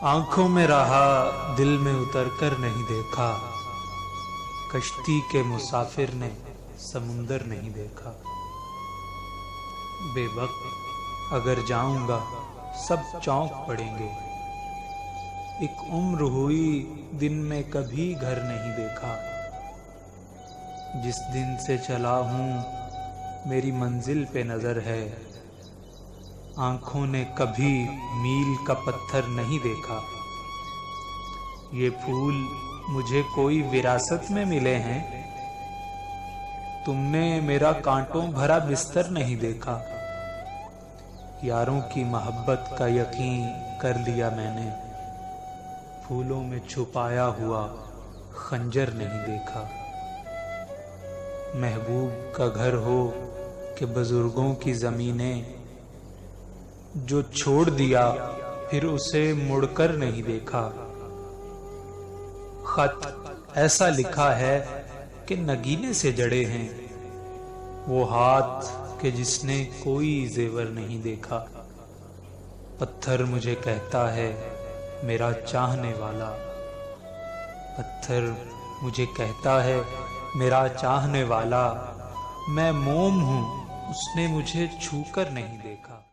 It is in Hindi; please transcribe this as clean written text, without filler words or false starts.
आंखों में रहा दिल में उतर कर नहीं देखा। कश्ती के मुसाफिर ने समुंदर नहीं देखा। बेवक्त अगर जाऊंगा सब चौंक पड़ेंगे। एक उम्र हुई दिन में कभी घर नहीं देखा। जिस दिन से चला हूं मेरी मंजिल पे नजर है। आंखों ने कभी मील का पत्थर नहीं देखा। ये फूल मुझे कोई विरासत में मिले हैं। तुमने मेरा कांटों भरा बिस्तर नहीं देखा। यारों की मोहब्बत का यकीन कर लिया मैंने। फूलों में छुपाया हुआ खंजर नहीं देखा। महबूब का घर हो कि बुजुर्गों की जमीनें, जो छोड़ दिया फिर उसे मुड़कर नहीं देखा। खत ऐसा लिखा है कि नगीने से जड़े हैं। वो हाथ कि जिसने कोई जेवर नहीं देखा। पत्थर मुझे कहता है मेरा चाहने वाला। पत्थर मुझे कहता है मेरा चाहने वाला। मैं मोम हूं उसने मुझे छूकर नहीं देखा।